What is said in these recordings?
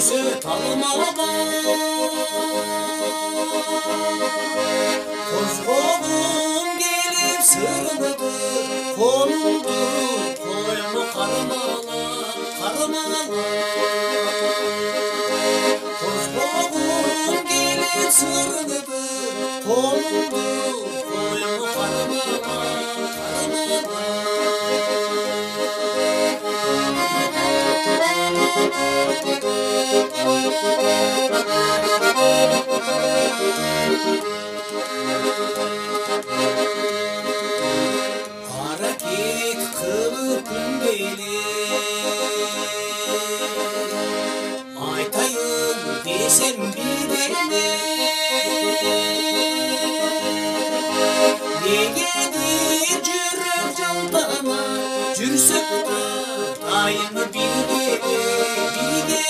көсі талмаған қозғалғым келіп сырғыды қолымды қойма қармала қозғалғым келіп сырғыды қолымды қойма қармала Hareket kılıp gündeli Aytayım desem bilene Negedir жүрек жалтана Жүрсек та дайымы билгеле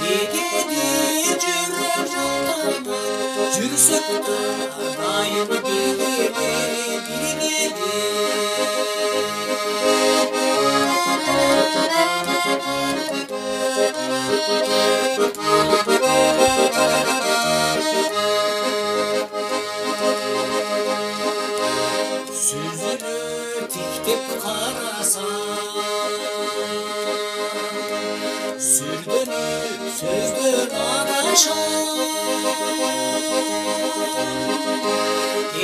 Negedir жүрек жалтана Жүрсек та дайымы билгеле Süzülü tiktep qarasam Sürdönüp sözdön araşam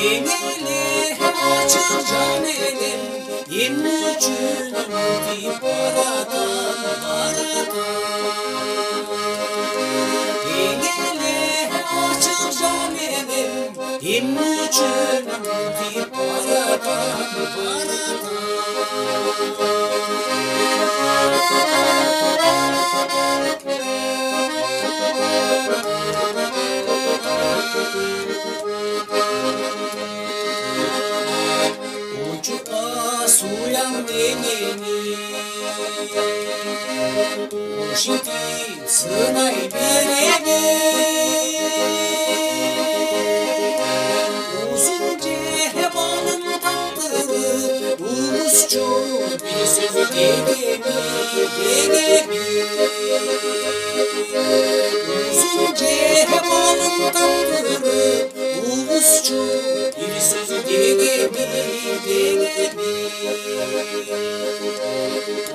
Engeli açık can elim Ем üçün deyip baradan Engeli açık can elim Ем üçün deyip baradan Uçuğa suyan deneni Uşitip sınay bereni Uzun cehebanın tattırıp Ulusçu bir sözü denemi Uzun cehebanın tattırıp Ulusçu bir sözü denemi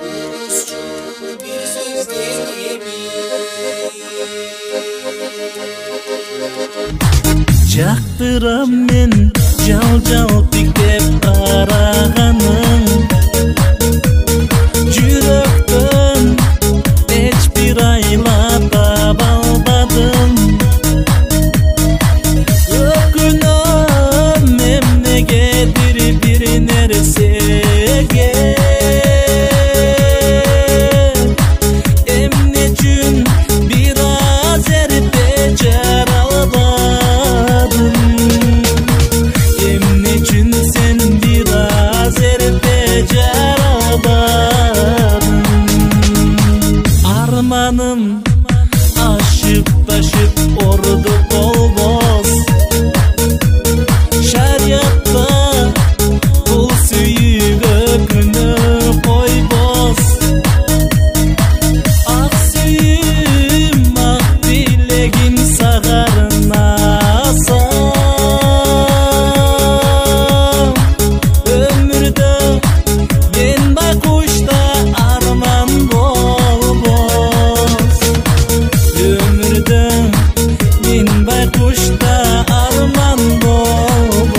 Ulusçu bir söz denemi Жактырам мен жал тиктеп караганың Жүрөктөн эч бир айла таба албадым Өкүнөм эмнегедир бир нерсеге Эмне үчүн бир аз эрте жаралбадым Эмне үчүн сен бир аз эрте жаралбадым Арманым ашып ташып орду болбос Шариатта бул сүйүүгө күнөө койбос Ак сүйүүм ак тилегим сагарнасам Өмүрдө мен байкушта арман болбос Өмүрдө мен байкушта арман болбос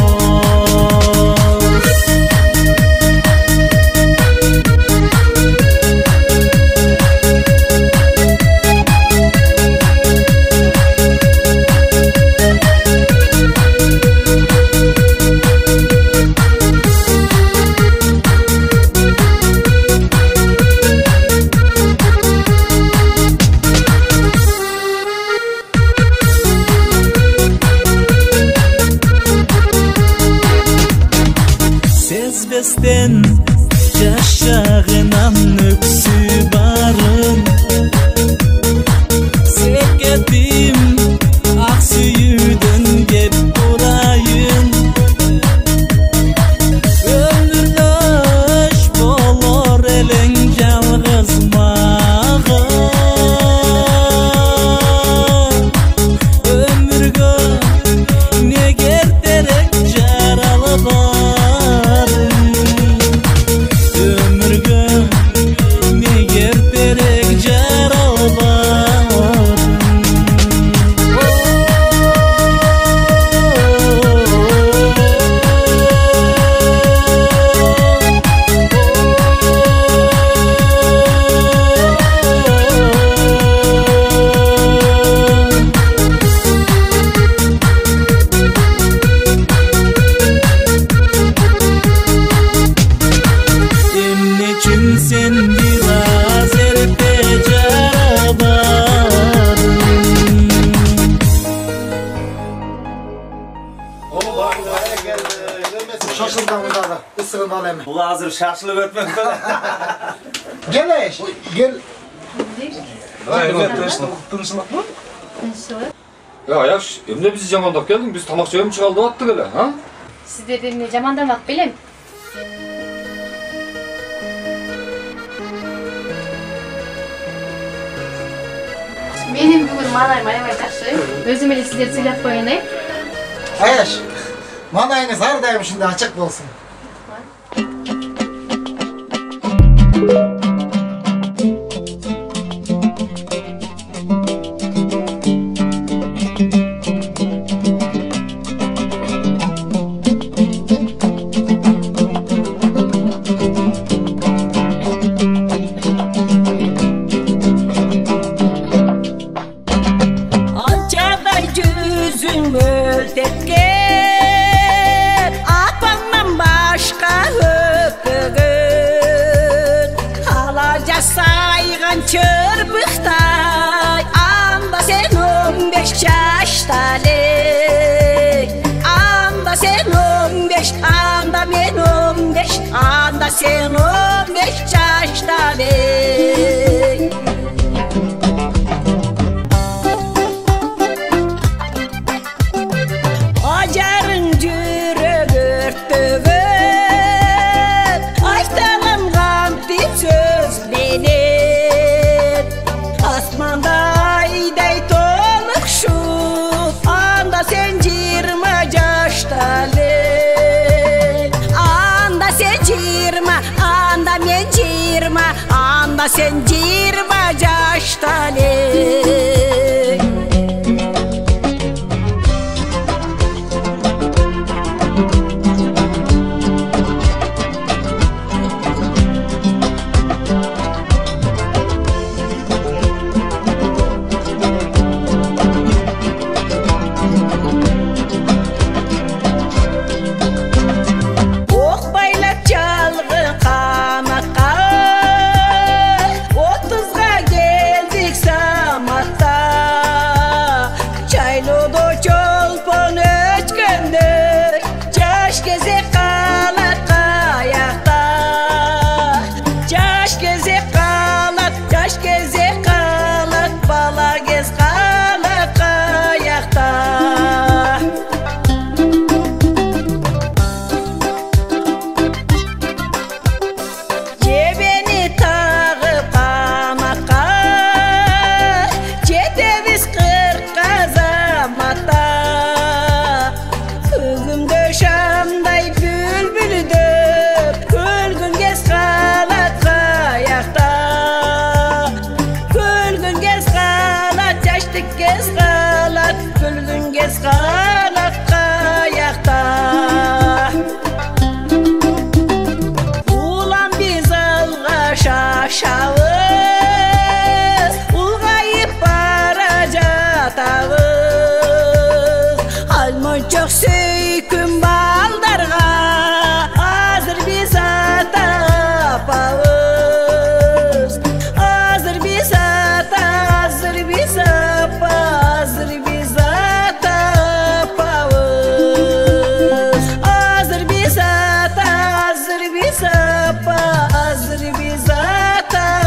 Сезбестен жашагынан өксү барын Секетим ак сүйүүдөн кеп турайын Өмүрдөш болор элең жалгыз hemen. Bu hazır şaşılıp ötmek kadar. Gel eş. Gel. Evet, tınışmak mı? Ya yaş, emne bizi jamandak geldin, biz tamakçıya mı çıkaldı attık hele, ha? Siz dediğimde jamandamak bilem. Benim bugün manay jakşı. Özüm ele sizler söylep koyunay. Ayaş. Manayınız her daim şimdi açık olsun. Çırpıktay anda sen 15 yaştali anda sen 15 anda men 15 anda sen 15 yaştali acarın jürek örtügün aytalangan dip söz beni Asmandayday toluk şu anda sen 20 yaştali anda sen 20 anda men 20 anda sen 20 yaştali Çok söyküm baldarga hazır biz atapağız hazır biz ata hazır biz apa hazır biz atapağız hazır biz ata hazır biz apa hazır biz atapağız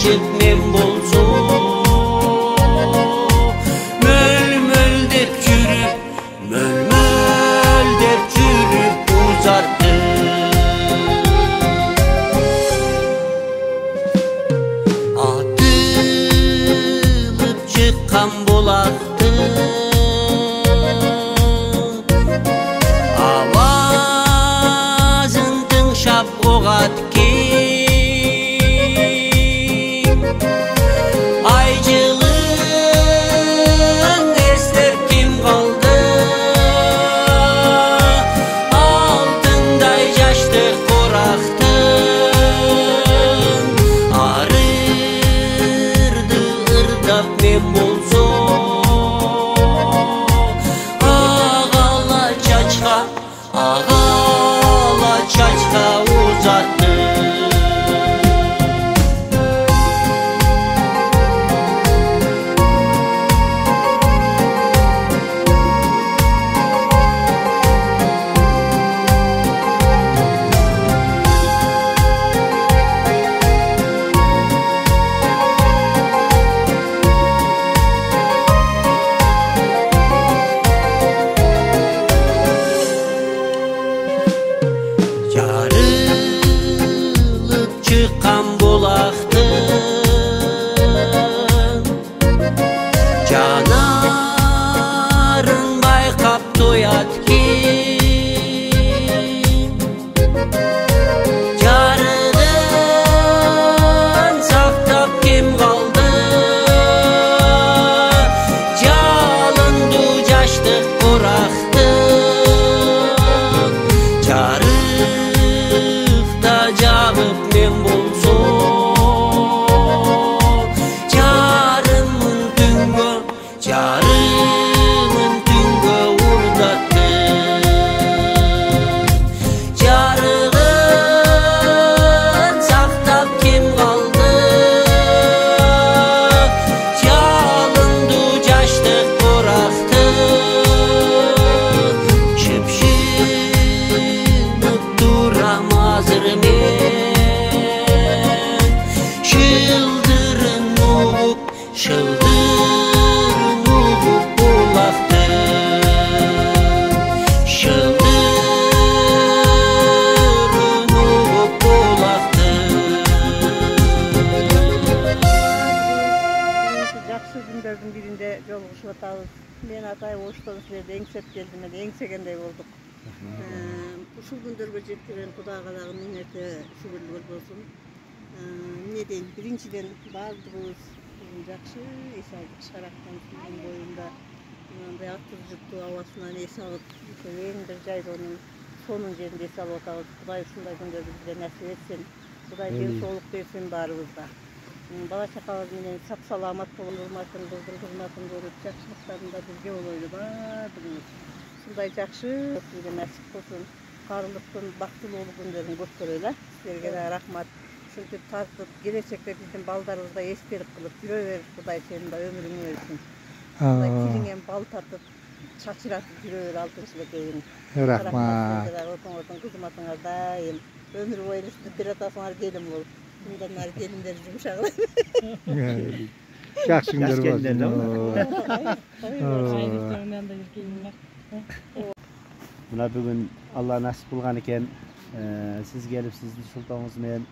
Gitmem bolsun Ошондон силерди эңсеп келдим эле, эңсегендей болдук. Ушул күндөргө жеткирген Кудайга дагы миннети шүгүрлөр болсун. Эмне дейин, биринчиден баардыгыбыз жакшы эс алдык, Шарактан боюнда мындай аттуу жүктүү абасынан эс алып, эң бир жайлоонун сонун жеринде эс алып атабыз. Кудай ушундай күндөрдү бизге насип этсин. Кудай ден соолук берсин баарыбызга. Бала чакабыз менен сак саламат болуп, урматын, кызматын көрүп, жакшылыктарында бирге болойлу баардыгыбыз. Ушундай жакшы бизге насип болсун. Карылыктын бактылуу күндөрүн көп көрөлү. Силерге да рахмат. Ушинтип тартып, келечекте биздин балдарыбызда эспелик кылып жүрө бер. Кудай сенин да өмүрүңдү берсин. Кудай тилиңен бал тартып, чачыратып жүрө бер алтынчылыкең. Рахмат. Отуңуздун кызматыңар дайым өмүр бою элестирип бере атасыңар келин болуп. Мындан ары келиндер жумшагыла. Жакшы күндөр болсун. Мына бүгүн Алла насип кылган экен. Сиз келип, сиздин султооңуз менен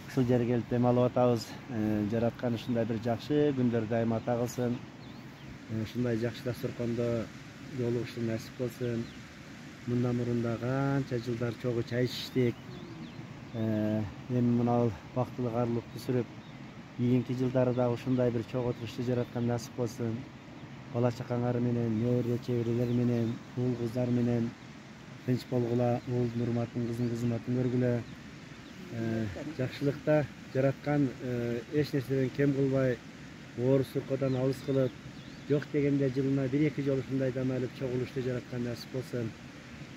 ушул жерге келип дем алып атабыз. Жараткан ушундай бир жакшы күндөр дайыма ата кылсын. Ушундай жакшы дасторкондо жолугушуу насип болсун. Мындан мурун да канча жылдар чогуу чай ичтик. Эми мына бактылуу карылыкты сүрүп, кийинки жылдары дагы ушундай бир чогуу отурушта жараткан насип болсун. Бала чакаңар менен, небере чеберелер менен, уул кыздар менен тынч болгула, уулдун урматын, кыздын кызматын көргүлө. Жакшылыкта жараткан эч нерседен кем кылбай, оор суркодан алыс кылып, жок дегенде жылына 1-2 жолу ушундай дам алып чогулушта жараткан насип болсун.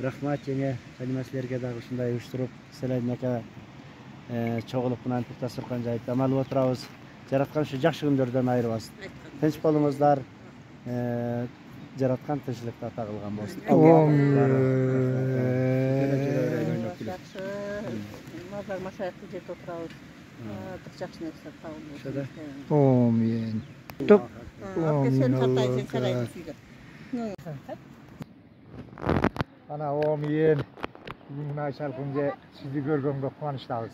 Рахмат жеңе, Салима силерге дагы ушундай уюштуруп, Селайым ака чогулуп мынантип дасторкон жайып дам алып отурабыз. Жараткан ушу жакшы күндөрдөн айырбасын. Тынч болуңуздар. Жараткан тынччылыкты ата кылган болсун. Жакшы. Мазар машаякты жеп отурабыз. Бир жакшы нерсе табылып болсун. Амин. Сен картайсың, Салайым сүйгө. Ana omiyen, bugün Aysel Kunce sizi görgümde kuvançtayız.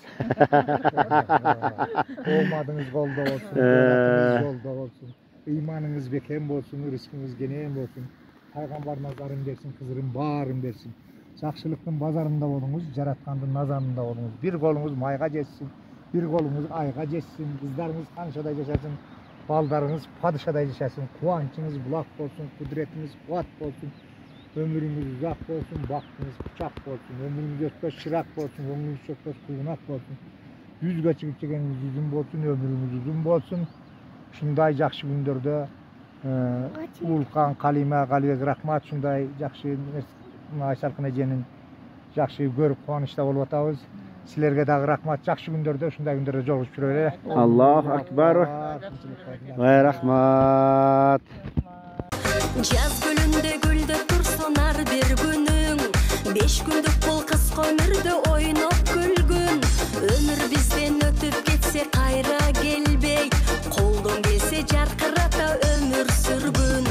Olmadığınız golda olsun, olmadığınız yolda olsun, imanınız bekem olsun, rızkınız geneyim olsun, Peygamber nazarın versin, kızırın bağırın versin. Жақшылықтың базарында болуңуз, жараткандын назарында болуңуз. Bir kolunuz mayga жетсин, bir kolunuz ayga жетсин, kızlarınız kanşaday yaşasın, baldarınız padişaday yaşasın, kuvançınız bulak olsun, kudretiniz kuat olsun. Ömrünüz uzak olsun, baktınız bıçak olsun, ömrünüz ötköz şırak olsun, ömrünüz ötköz kuyunak olsun. Yüzge çıkıp çekeniz yüzün olsun, ömrünüz uzun olsun. Şunday jakşı gündörde Ulkan, Kalime, Kalibek Rahmat şunday jakşı Aysel Kıneje'nin jakşı görüp kuvançta bolup atabız. Silerge dagı rahmat, jakşı gündörde şunday gündörde joluşup жүрөлү. Allahu akbar. Ve rahmat. Жаз гүлүндө гүлдөп турсунар бир күнүң, 5 күндүк бул кыска өмүрдө ойноп күлгүн. Өмүр бизден өтүп кетсе кайра келбейт, колдон келсе жаркырата өмүр сүргүн.